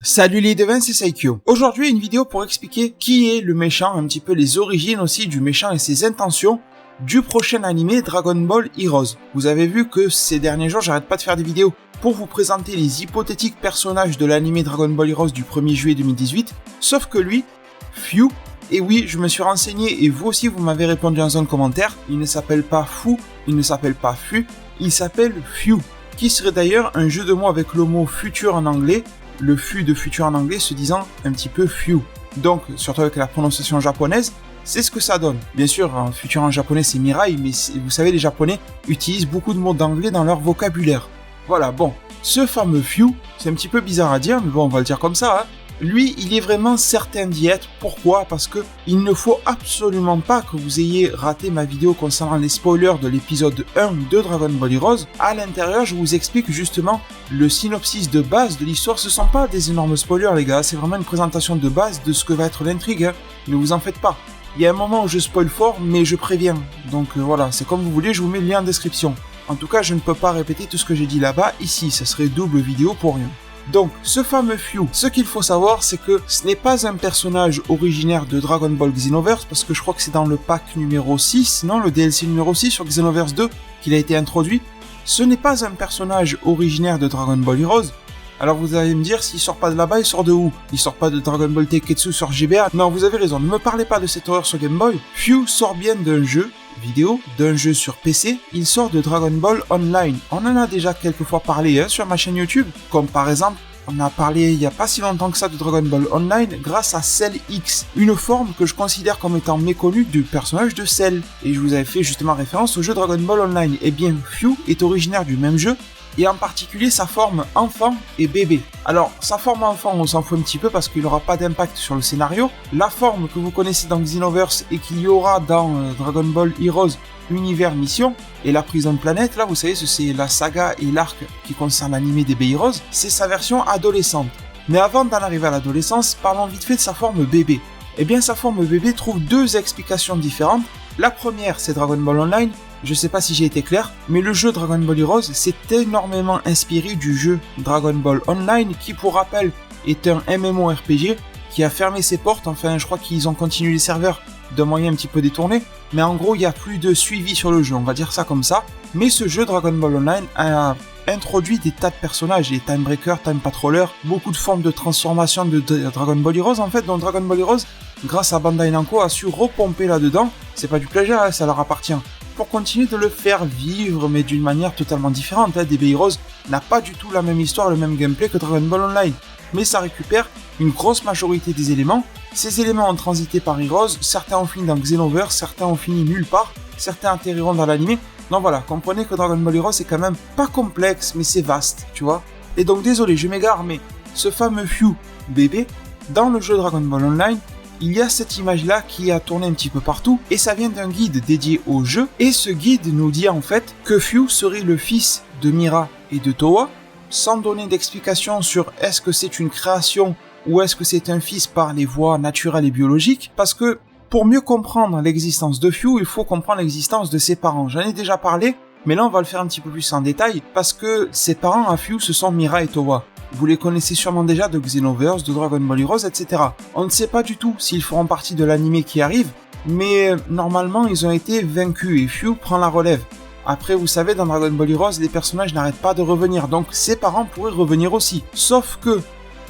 Salut les devins, c'est Saikyo. Aujourd'hui, une vidéo pour expliquer qui est le méchant, un petit peu les origines aussi du méchant et ses intentions du prochain animé Dragon Ball Heroes. Vous avez vu que ces derniers jours, j'arrête pas de faire des vidéos pour vous présenter les hypothétiques personnages de l'animé Dragon Ball Heroes du 1er juillet 2018, sauf que lui, Fyu, et oui, je me suis renseigné et vous aussi vous m'avez répondu dans un commentaire, il ne s'appelle pas Fu, il ne s'appelle pas Fu, il s'appelle Fyu, qui serait d'ailleurs un jeu de mots avec le mot futur en anglais, le Fu de futur en anglais se disant un petit peu Fyu. Donc, surtout avec la prononciation japonaise, c'est ce que ça donne. Bien sûr, en futur en japonais c'est Mirai, mais vous savez, les japonais utilisent beaucoup de mots d'anglais dans leur vocabulaire. Voilà, bon, ce fameux Fyu, c'est un petit peu bizarre à dire, mais bon, on va le dire comme ça, hein. Lui, il est vraiment certain d'y être. Pourquoi ? Parce que il ne faut absolument pas que vous ayez raté ma vidéo concernant les spoilers de l'épisode 1 de Dragon Ball Heroes. À l'intérieur, je vous explique justement le synopsis de base de l'histoire. Ce sont pas des énormes spoilers, les gars. C'est vraiment une présentation de base de ce que va être l'intrigue, hein. Ne vous en faites pas. Il y a un moment où je spoil fort, mais je préviens. Donc voilà, c'est comme vous voulez, je vous mets le lien en description. En tout cas, je ne peux pas répéter tout ce que j'ai dit là-bas. Ici, ça serait double vidéo pour rien. Donc, ce fameux Fyu, ce qu'il faut savoir, c'est que ce n'est pas un personnage originaire de Dragon Ball Xenoverse, parce que je crois que c'est dans le pack numéro 6, non, le DLC numéro 6 sur Xenoverse 2, qu'il a été introduit. Ce n'est pas un personnage originaire de Dragon Ball Heroes. Alors vous allez me dire, s'il sort pas de là-bas, il sort de où? Il sort pas de Dragon Ball Tenketsu sur GBA? Non, vous avez raison, ne me parlez pas de cette horreur sur Game Boy. Fyu sort bien d'un jeu vidéo, d'un jeu sur PC, il sort de Dragon Ball Online. On en a déjà quelques fois parlé sur ma chaîne YouTube, comme par exemple, on a parlé il n'y a pas si longtemps que ça de Dragon Ball Online grâce à Cell X, une forme que je considère comme étant méconnue du personnage de Cell. Et je vous avais fait justement référence au jeu Dragon Ball Online. Et bien, Fyu est originaire du même jeu, et en particulier sa forme enfant et bébé. Alors, sa forme enfant, on s'en fout un petit peu parce qu'il n'aura pas d'impact sur le scénario. La forme que vous connaissez dans Xenoverse et qu'il y aura dans Dragon Ball Heroes Univers Mission, et la prison de planète, là, vous savez, c'est la saga et l'arc qui concerne l'animé des Heroes, c'est sa version adolescente. Mais avant d'en arriver à l'adolescence, parlons vite fait de sa forme bébé. Eh bien, sa forme bébé trouve deux explications différentes. La première, c'est Dragon Ball Online. Je sais pas si j'ai été clair, mais le jeu Dragon Ball Heroes s'est énormément inspiré du jeu Dragon Ball Online, qui pour rappel est un MMORPG qui a fermé ses portes. Enfin, je crois qu'ils ont continué les serveurs d'un moyen un petit peu détourné, mais en gros il n'y a plus de suivi sur le jeu, on va dire ça comme ça. Mais ce jeu Dragon Ball Online a introduit des tas de personnages, les Time Breaker, Time Patroller, beaucoup de formes de transformation de Dragon Ball Heroes en fait, dont Dragon Ball Heroes, grâce à Bandai Namco, a su repomper là-dedans. C'est pas du plagiat, hein, ça leur appartient. Pour continuer de le faire vivre, mais d'une manière totalement différente. DB Heroes n'a pas du tout la même histoire, le même gameplay que Dragon Ball Online, mais ça récupère une grosse majorité des éléments. Ces éléments ont transité par Heroes, certains ont fini dans Xenoverse, certains ont fini nulle part, certains atterriront dans l'anime. Donc voilà, comprenez que Dragon Ball Heroes c'est quand même pas complexe, mais c'est vaste, tu vois. Et donc désolé, je m'égare, mais ce fameux Fyu bébé, dans le jeu Dragon Ball Online, il y a cette image-là qui a tourné un petit peu partout, et ça vient d'un guide dédié au jeu, et ce guide nous dit en fait que Fyu serait le fils de Mira et de Towa, sans donner d'explication sur est-ce que c'est une création ou est-ce que c'est un fils par les voies naturelles et biologiques, parce que pour mieux comprendre l'existence de Fyu, il faut comprendre l'existence de ses parents. J'en ai déjà parlé, mais là on va le faire un petit peu plus en détail, parce que ses parents à Fyu, ce sont Mira et Towa. Vous les connaissez sûrement déjà de Xenoverse, de Dragon Ball Heroes, etc. On ne sait pas du tout s'ils feront partie de l'anime qui arrive, mais normalement ils ont été vaincus et Fyu prend la relève. Après, vous savez, dans Dragon Ball Heroes, les personnages n'arrêtent pas de revenir, donc ses parents pourraient revenir aussi. Sauf que,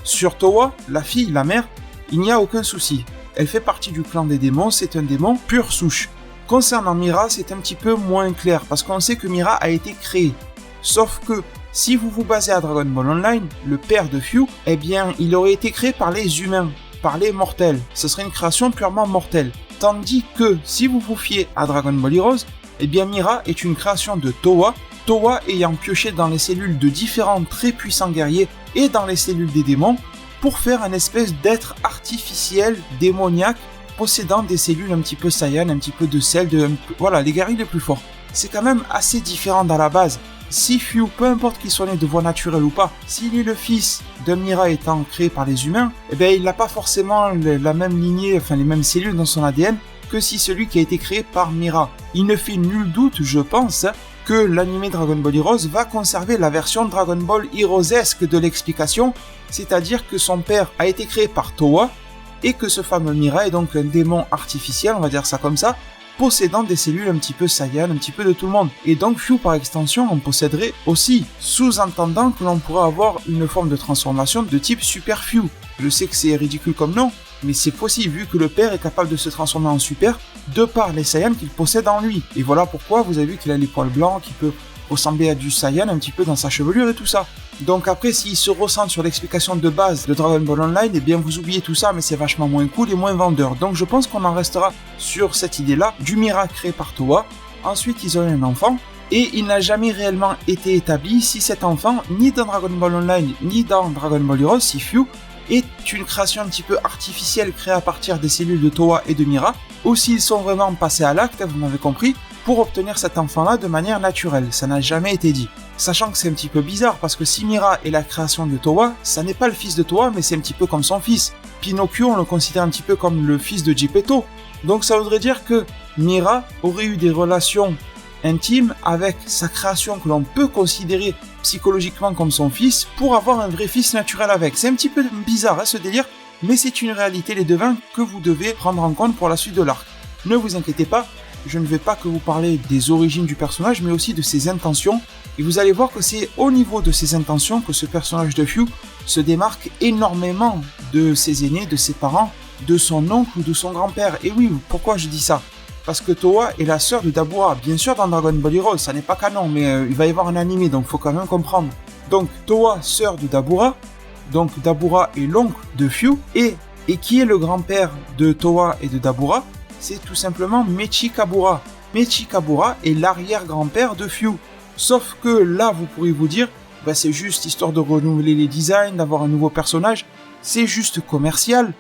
sur Towa, la fille, la mère, il n'y a aucun souci. Elle fait partie du clan des démons, c'est un démon pure souche. Concernant Mira, c'est un petit peu moins clair, parce qu'on sait que Mira a été créée. Sauf que, si vous vous basez à Dragon Ball Online, le père de Fyu, eh bien, il aurait été créé par les humains, par les mortels. Ce serait une création purement mortelle. Tandis que, si vous vous fiez à Dragon Ball Heroes, eh bien Mira est une création de Towa, Towa ayant pioché dans les cellules de différents très puissants guerriers et dans les cellules des démons pour faire un espèce d'être artificiel démoniaque possédant des cellules un petit peu Saiyan, un petit peu de sel, voilà, les guerriers les plus forts. C'est quand même assez différent dans la base. Si Fyu, peu importe qu'il soit né de voie naturelle ou pas, s'il est le fils de Mira étant créé par les humains, eh bien il n'a pas forcément la même lignée, enfin les mêmes cellules dans son ADN que si celui qui a été créé par Mira. Il ne fait nul doute, je pense, que l'anime Dragon Ball Heroes va conserver la version Dragon Ball Heroesesque de l'explication, c'est-à-dire que son père a été créé par Towa, et que ce fameux Mira est donc un démon artificiel, on va dire ça comme ça, possédant des cellules un petit peu Saiyan, un petit peu de tout le monde. Et donc Fyu par extension en posséderait aussi, sous-entendant que l'on pourrait avoir une forme de transformation de type Super Fyu. Je sais que c'est ridicule comme nom, mais c'est possible vu que le père est capable de se transformer en Super de par les Saiyans qu'il possède en lui. Et voilà pourquoi vous avez vu qu'il a les poils blancs, qu'il peut ressembler à du Saiyan un petit peu dans sa chevelure et tout ça. Donc après, s'il se ressent sur l'explication de base de Dragon Ball Online, eh bien vous oubliez tout ça, mais c'est vachement moins cool et moins vendeur. Donc je pense qu'on en restera sur cette idée-là, du Mira créé par Towa. Ensuite, ils ont eu un enfant, et il n'a jamais réellement été établi si cet enfant, ni dans Dragon Ball Online, ni dans Dragon Ball Heroes, si Fyu, est une création un petit peu artificielle créée à partir des cellules de Towa et de Mira, ou s'ils sont vraiment passés à l'acte, vous m'avez compris, pour obtenir cet enfant-là de manière naturelle. Ça n'a jamais été dit. Sachant que c'est un petit peu bizarre, parce que si Mira est la création de Towa, ça n'est pas le fils de Towa, mais c'est un petit peu comme son fils. Pinocchio, on le considère un petit peu comme le fils de Geppetto. Donc ça voudrait dire que Mira aurait eu des relations intimes avec sa création que l'on peut considérer psychologiquement comme son fils, pour avoir un vrai fils naturel avec. C'est un petit peu bizarre ce délire, mais c'est une réalité les devins que vous devez prendre en compte pour la suite de l'arc. Ne vous inquiétez pas, je ne vais pas que vous parler des origines du personnage, mais aussi de ses intentions, et vous allez voir que c'est au niveau de ses intentions que ce personnage de Fyu se démarque énormément de ses aînés, de ses parents, de son oncle ou de son grand-père. Et oui, pourquoi je dis ça ? Parce que Towa est la sœur de Dabura. Bien sûr, dans Dragon Ball Heroes, ça n'est pas canon, mais il va y avoir un animé, donc il faut quand même comprendre. Donc, Towa, sœur de Dabura, donc Dabura est l'oncle de Fyu, et qui est le grand-père de Towa et de Dabura ? C'est tout simplement Mechi Kabura. Mechi Kabura est l'arrière-grand-père de Fyu. Sauf que là, vous pourriez vous dire, bah, c'est juste histoire de renouveler les designs, d'avoir un nouveau personnage, c'est juste commercial.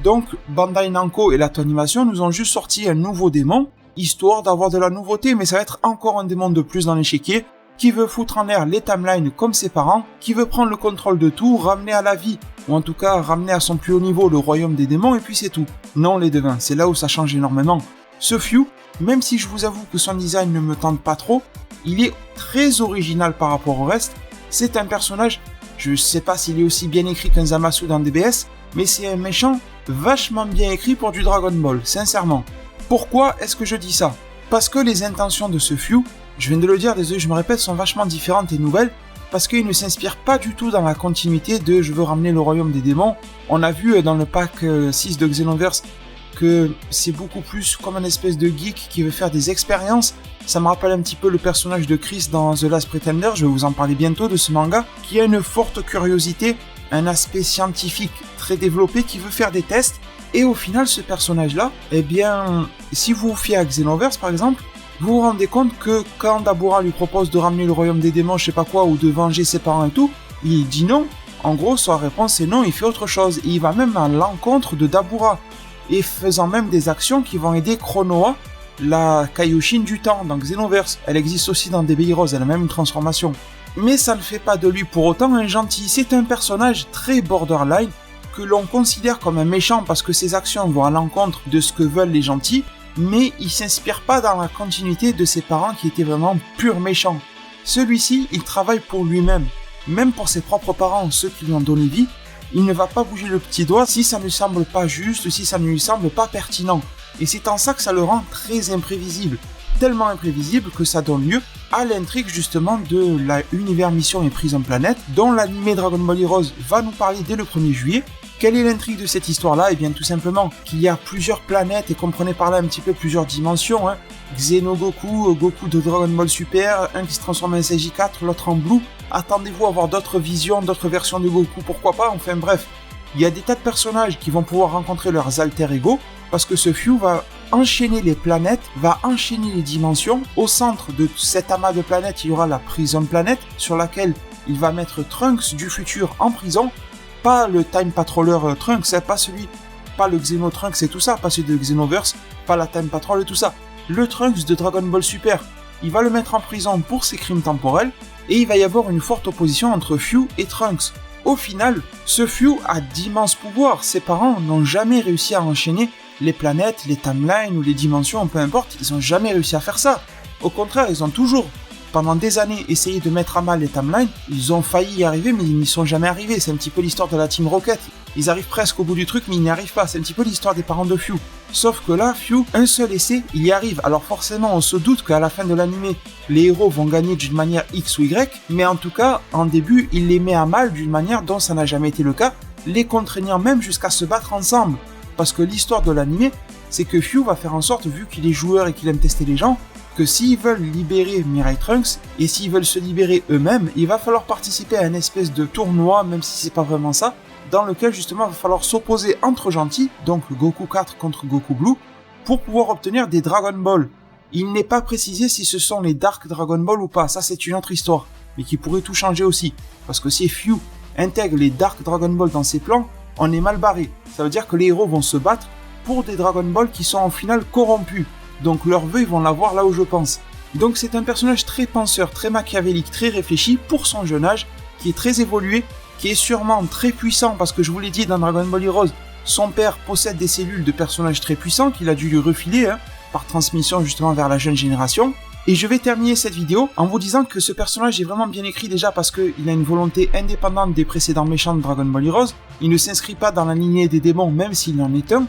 Donc, Bandai Namco et la Toonimation nous ont juste sorti un nouveau démon, histoire d'avoir de la nouveauté, mais ça va être encore un démon de plus dans l'échiquier, qui veut foutre en l'air les timelines comme ses parents, qui veut prendre le contrôle de tout, ramener à la vie, ou en tout cas ramener à son plus haut niveau le royaume des démons, et puis c'est tout. Non les devins, c'est là où ça change énormément. Ce Fyu, même si je vous avoue que son design ne me tente pas trop, il est très original par rapport au reste. C'est un personnage, je sais pas s'il est aussi bien écrit qu'un Zamasu dans DBS, mais c'est un méchant vachement bien écrit pour du Dragon Ball, sincèrement. Pourquoi est-ce que je dis ça ? Parce que les intentions de ce Fyu, je viens de le dire, désolé je me répète, sont vachement différentes et nouvelles, parce qu'il ne s'inspire pas du tout dans la continuité de « je veux ramener le royaume des démons ». On a vu dans le pack 6 de Xenoverse que c'est beaucoup plus comme un espèce de geek qui veut faire des expériences. Ça me rappelle un petit peu le personnage de Chris dans The Last Pretender, je vais vous en parler bientôt de ce manga, qui a une forte curiosité, un aspect scientifique très développé, qui veut faire des tests. Et au final, ce personnage-là, eh bien, si vous vous fiez à Xenoverse par exemple, vous vous rendez compte que quand Dabura lui propose de ramener le royaume des démons, je sais pas quoi, ou de venger ses parents et tout, il dit non. En gros, sa réponse est non, il fait autre chose. Et il va même à l'encontre de Dabura, et faisant même des actions qui vont aider Chronoa, la Kaioshin du temps, dans Xenoverse. Elle existe aussi dans DB Heroes, elle a même une transformation. Mais ça ne fait pas de lui pour autant un gentil. C'est un personnage très borderline, que l'on considère comme un méchant parce que ses actions vont à l'encontre de ce que veulent les gentils, mais il s'inspire pas dans la continuité de ses parents qui étaient vraiment purs méchants. Celui-ci, il travaille pour lui-même, même pour ses propres parents, ceux qui lui ont donné vie. Il ne va pas bouger le petit doigt si ça ne lui semble pas juste, si ça ne lui semble pas pertinent. Et c'est en ça que ça le rend très imprévisible. Tellement imprévisible que ça donne lieu à l'intrigue justement de la Univers Mission et Prison Planet, dont l'anime Dragon Ball Heroes va nous parler dès le 1er juillet. Quelle est l'intrigue de cette histoire-là ? Eh bien tout simplement qu'il y a plusieurs planètes, et comprenez par là un petit peu plusieurs dimensions. Xenogoku, Goku de Dragon Ball Super, un qui se transforme en SJ4, l'autre en Blue. Attendez-vous à avoir d'autres visions, d'autres versions de Goku, pourquoi pas, enfin bref. Il y a des tas de personnages qui vont pouvoir rencontrer leurs alter ego, parce que ce Fyu va enchaîner les planètes, va enchaîner les dimensions. Au centre de cet amas de planètes, il y aura la Prison Planet, sur laquelle il va mettre Trunks du futur en prison. Pas le Time Patroller Trunks, pas le Xeno Trunks et tout ça, pas celui de Xenoverse, pas la Time Patrol et tout ça. Le Trunks de Dragon Ball Super, il va le mettre en prison pour ses crimes temporels, et il va y avoir une forte opposition entre Fyu et Trunks. Au final, ce Fyu a d'immenses pouvoirs, ses parents n'ont jamais réussi à enchaîner les planètes, les timelines ou les dimensions, peu importe, ils n'ont jamais réussi à faire ça. Au contraire, ils ont toujours pendant des années essayé de mettre à mal les timelines, ils ont failli y arriver mais ils n'y sont jamais arrivés. C'est un petit peu l'histoire de la Team Rocket. Ils arrivent presque au bout du truc mais ils n'y arrivent pas. C'est un petit peu l'histoire des parents de Few. Sauf que là, Few, un seul essai, il y arrive. Alors forcément, on se doute qu'à la fin de l'animé, les héros vont gagner d'une manière X ou Y, mais en tout cas, en début, il les met à mal d'une manière dont ça n'a jamais été le cas, les contraignant même jusqu'à se battre ensemble. Parce que l'histoire de l'animé, c'est que Few va faire en sorte, vu qu'il est joueur et qu'il aime tester les gens, que s'ils veulent libérer Mirai Trunks, et s'ils veulent se libérer eux-mêmes, il va falloir participer à une espèce de tournoi, même si c'est pas vraiment ça, dans lequel justement il va falloir s'opposer entre gentils, donc Goku 4 contre Goku Blue, pour pouvoir obtenir des Dragon Ball. Il n'est pas précisé si ce sont les Dark Dragon Ball ou pas, ça c'est une autre histoire, mais qui pourrait tout changer aussi, parce que si Few intègre les Dark Dragon Ball dans ses plans, on est mal barré. Ça veut dire que les héros vont se battre pour des Dragon Ball qui sont en finale corrompus. Donc leurs vœux, ils vont l'avoir là où je pense. Donc c'est un personnage très penseur, très machiavélique, très réfléchi pour son jeune âge, qui est très évolué, qui est sûrement très puissant, parce que je vous l'ai dit dans Dragon Ball Heroes, son père possède des cellules de personnages très puissants qu'il a dû lui refiler, par transmission justement vers la jeune génération. Et je vais terminer cette vidéo en vous disant que ce personnage est vraiment bien écrit déjà parce qu'il a une volonté indépendante des précédents méchants de Dragon Ball Heroes. Il ne s'inscrit pas dans la lignée des démons même s'il en est un.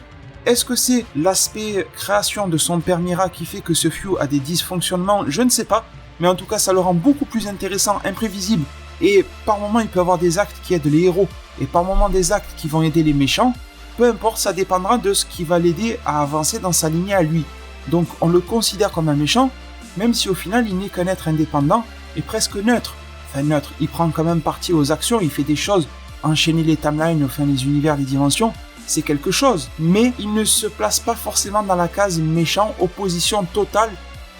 Est-ce que c'est l'aspect création de son père Mira qui fait que ce Few a des dysfonctionnements? Je ne sais pas. Mais en tout cas, ça le rend beaucoup plus intéressant, imprévisible. Et par moments, il peut avoir des actes qui aident les héros. Et par moments, des actes qui vont aider les méchants. Peu importe, ça dépendra de ce qui va l'aider à avancer dans sa lignée à lui. Donc on le considère comme un méchant, même si au final il n'est qu'un être indépendant et presque neutre. Enfin neutre, il prend quand même partie aux actions, il fait des choses, enchaîner les timelines, enfin les univers, les dimensions, c'est quelque chose. Mais il ne se place pas forcément dans la case méchant, opposition totale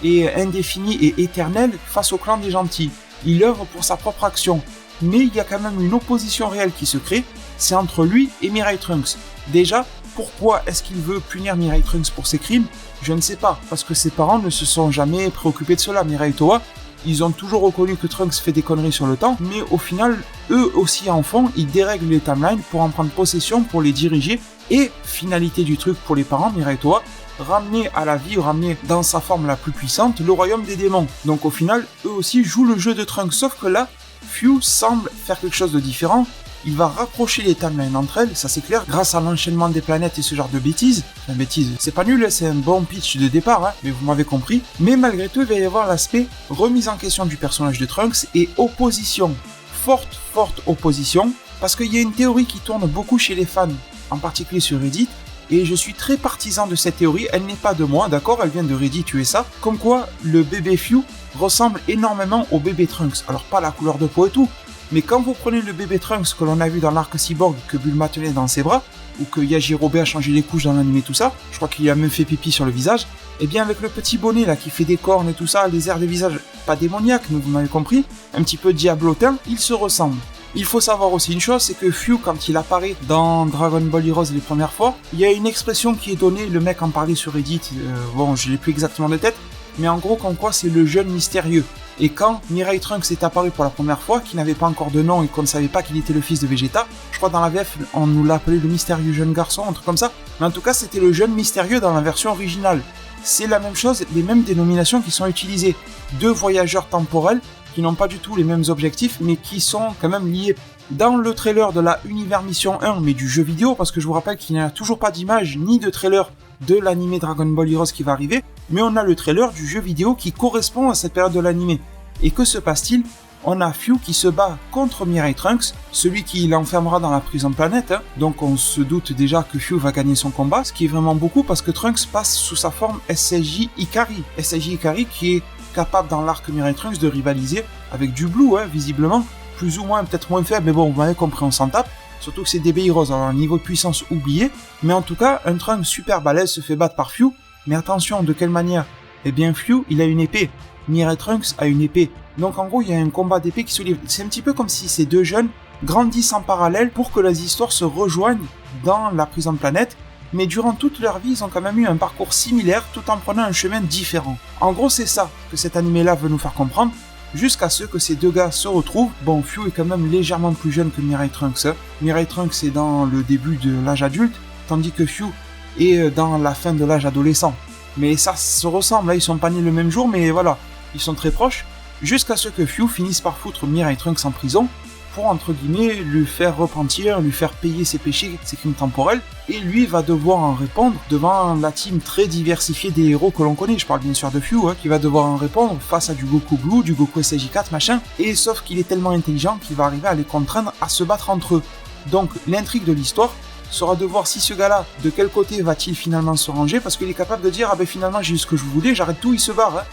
et indéfinie et éternelle face au clan des gentils. Il œuvre pour sa propre action. Mais il y a quand même une opposition réelle qui se crée, c'est entre lui et Mirai Trunks. Déjà, pourquoi est-ce qu'il veut punir Mirai Trunks pour ses crimes? Je ne sais pas, parce que ses parents ne se sont jamais préoccupés de cela. Mirai et Towa, ils ont toujours reconnu que Trunks fait des conneries sur le temps, mais au final, eux aussi en font, ils dérèglent les timelines pour en prendre possession, pour les diriger, et finalité du truc pour les parents, Mirai et Towa, ramener à la vie, ramener dans sa forme la plus puissante, le royaume des démons. Donc au final, eux aussi jouent le jeu de Trunks, sauf que là, Few semble faire quelque chose de différent. Il va rapprocher les timelines entre elles, ça c'est clair, grâce à l'enchaînement des planètes et ce genre de bêtises. Enfin, bêtises, c'est pas nul, c'est un bon pitch de départ, mais vous m'avez compris. Mais malgré tout, il va y avoir l'aspect remise en question du personnage de Trunks et opposition. Forte opposition, parce qu'il y a une théorie qui tourne beaucoup chez les fans, en particulier sur Reddit, et je suis très partisan de cette théorie, elle n'est pas de moi, d'accord, elle vient de Reddit USA, comme quoi le bébé Few ressemble énormément au bébé Trunks. Alors pas la couleur de peau et tout, mais quand vous prenez le bébé Trunks que l'on a vu dans l'arc Cyborg, que Bulma tenait dans ses bras, ou que Yajirobe a changé les couches dans l'anime tout ça, je crois qu'il a même fait pipi sur le visage, et bien avec le petit bonnet là qui fait des cornes et tout ça, les airs de visage pas démoniaques, mais vous m'avez compris, un petit peu diablotin, ils se ressemblent. Il faut savoir aussi une chose, c'est que Few, quand il apparaît dans Dragon Ball Heroes les premières fois, il y a une expression qui est donnée, le mec en parlait sur Reddit, bon je l'ai plus exactement de tête, mais en gros comme quoi c'est le jeune mystérieux. Et quand Mirai Trunks est apparu pour la première fois, qu'il n'avait pas encore de nom et qu'on ne savait pas qu'il était le fils de Vegeta, je crois dans la VF on nous l'a appelé le mystérieux jeune garçon, un truc comme ça, mais en tout cas c'était le jeune mystérieux dans la version originale. C'est la même chose, les mêmes dénominations qui sont utilisées. Deux voyageurs temporels qui n'ont pas du tout les mêmes objectifs, mais qui sont quand même liés. Dans le trailer de la Univers Mission 1, mais du jeu vidéo, parce que je vous rappelle qu'il n'y a toujours pas d'image ni de trailer de l'anime Dragon Ball Heroes qui va arriver, mais on a le trailer du jeu vidéo qui correspond à cette période de l'anime. Et que se passe-t-il? On a Few qui se bat contre Mirai Trunks, celui qui l'enfermera dans la prison planète, donc on se doute déjà que Few va gagner son combat, ce qui est vraiment beaucoup parce que Trunks passe sous sa forme SSJ Ikari. SSJ Ikari qui est capable dans l'arc Mirai Trunks de rivaliser avec du Blue, visiblement, plus ou moins, peut-être moins faible, mais bon, vous m'avez compris, on s'en tape. Surtout que c'est DB Heroes, alors un niveau de puissance oublié. Mais en tout cas, un Trunks super balèze se fait battre par Few. Mais attention, de quelle manière? Eh bien, Few, il a une épée. Mirai Trunks a une épée. Donc en gros, il y a un combat d'épée qui se livre. C'est un petit peu comme si ces deux jeunes grandissent en parallèle pour que les histoires se rejoignent dans la prison planète. Mais durant toute leur vie, ils ont quand même eu un parcours similaire tout en prenant un chemin différent. En gros, c'est ça que cet animé-là veut nous faire comprendre. Jusqu'à ce que ces deux gars se retrouvent. Bon, Few est quand même légèrement plus jeune que Mirai Trunks. Mirai Trunks est dans le début de l'âge adulte, tandis que Few est dans la fin de l'âge adolescent. Mais ça se ressemble, là, ils sont pas nés le même jour, mais voilà, ils sont très proches. jusqu'à ce que Few finisse par foutre Mirai Trunks en prison pour, entre guillemets, lui faire repentir, lui faire payer ses péchés, ses crimes temporels, et lui va devoir en répondre devant la team très diversifiée des héros que l'on connaît. Je parle bien sûr de Few, qui va devoir en répondre face à du Goku Blue, du Goku SJ4, machin, et sauf qu'il est tellement intelligent qu'il va arriver à les contraindre à se battre entre eux. Donc l'intrigue de l'histoire sera de voir si ce gars-là, de quel côté va-t-il finalement se ranger, parce qu'il est capable de dire « Ah ben finalement j'ai eu ce que je voulais, j'arrête tout, il se barre ».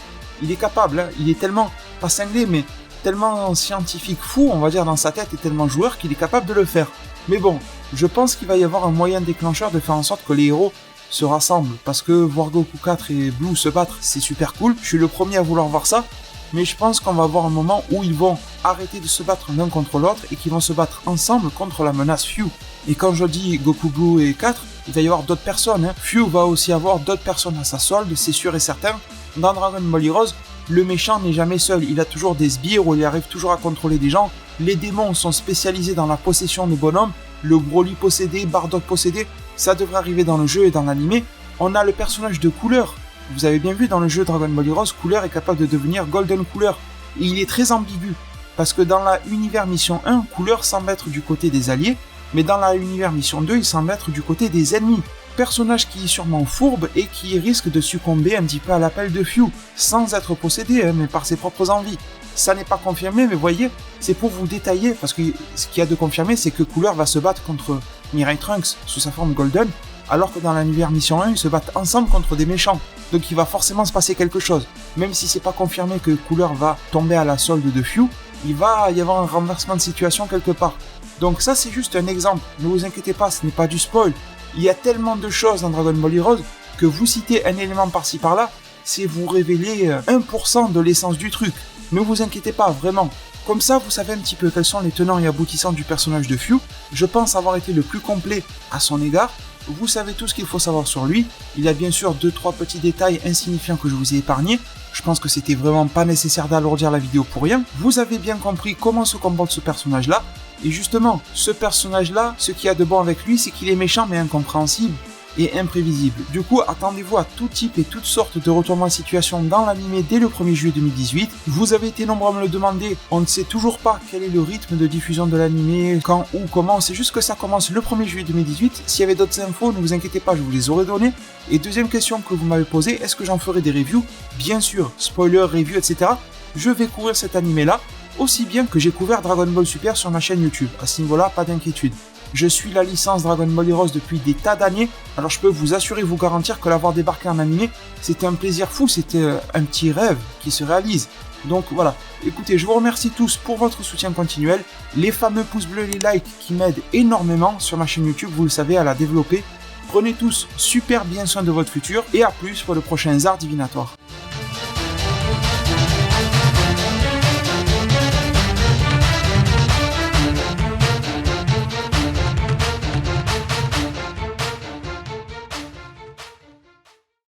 Il est capable, il est tellement, pas cinglé, mais tellement scientifique fou, on va dire, dans sa tête, et tellement joueur qu'il est capable de le faire. Mais bon, je pense qu'il va y avoir un moyen déclencheur de faire en sorte que les héros se rassemblent, parce que voir Goku 4 et Blue se battre, c'est super cool, je suis le premier à vouloir voir ça, mais je pense qu'on va avoir un moment où ils vont arrêter de se battre l'un contre l'autre et qu'ils vont se battre ensemble contre la menace Few. Et quand je dis Goku Blue et 4, il va y avoir d'autres personnes. Few va aussi avoir d'autres personnes à sa solde, c'est sûr et certain. Dans Dragon Ball Heroes, le méchant n'est jamais seul, il a toujours des sbires où il arrive toujours à contrôler des gens. Les démons sont spécialisés dans la possession de bonhommes, le Broly possédé, Bardock possédé, ça devrait arriver dans le jeu et dans l'anime. On a le personnage de Couleur. Vous avez bien vu dans le jeu Dragon Ball Heroes, Couleur est capable de devenir Golden Couleur. Et il est très ambigu, parce que dans la Univers Mission 1, Couleur semble être du côté des alliés, mais dans la Univers Mission 2, il semble être du côté des ennemis. Personnage qui est sûrement fourbe et qui risque de succomber un petit peu à l'appel de Few, sans être possédé, mais par ses propres envies. Ça n'est pas confirmé, mais voyez, c'est pour vous détailler, parce que ce qu'il y a de confirmé, c'est que Couleur va se battre contre Mirai Trunks sous sa forme Golden, alors que dans l'univers Mission 1, ils se battent ensemble contre des méchants. Donc il va forcément se passer quelque chose. Même si c'est pas confirmé que Couleur va tomber à la solde de Few, il va y avoir un renversement de situation quelque part. Donc ça c'est juste un exemple, ne vous inquiétez pas, ce n'est pas du spoil. Il y a tellement de choses dans Dragon Ball Heroes que vous citez un élément par-ci par-là, c'est vous révéler 1% de l'essence du truc. Ne vous inquiétez pas, vraiment. Comme ça, vous savez un petit peu quels sont les tenants et aboutissants du personnage de Few. Je pense avoir été le plus complet à son égard. Vous savez tout ce qu'il faut savoir sur lui. Il y a bien sûr 2-3 petits détails insignifiants que je vous ai épargnés. Je pense que c'était vraiment pas nécessaire d'alourdir la vidéo pour rien. Vous avez bien compris comment se comporte ce personnage-là. Et justement, ce personnage-là, ce qu'il y a de bon avec lui, c'est qu'il est méchant mais incompréhensible et imprévisible. Du coup, attendez-vous à tout type et toutes sortes de retournements de situation dans l'anime dès le 1er juillet 2018. Vous avez été nombreux à me le demander, on ne sait toujours pas quel est le rythme de diffusion de l'anime, quand, où, comment, c'est juste que ça commence le 1er juillet 2018. S'il y avait d'autres infos, ne vous inquiétez pas, je vous les aurais données. Et deuxième question que vous m'avez posée, est-ce que j'en ferai des reviews? Bien sûr, spoiler, review, etc. Je vais couvrir cet anime-là, aussi bien que j'ai couvert Dragon Ball Super sur ma chaîne YouTube. À ce niveau-là, pas d'inquiétude. Je suis la licence Dragon Ball Heroes depuis des tas d'années, alors je peux vous assurer, vous garantir que l'avoir débarqué en animé, c'était un plaisir fou, c'était un petit rêve qui se réalise. Donc voilà, écoutez, je vous remercie tous pour votre soutien continuel, les fameux pouces bleus, les likes qui m'aident énormément sur ma chaîne YouTube, vous le savez, à la développer. Prenez tous super bien soin de votre futur, et à plus pour le prochain Zard Divinatoire.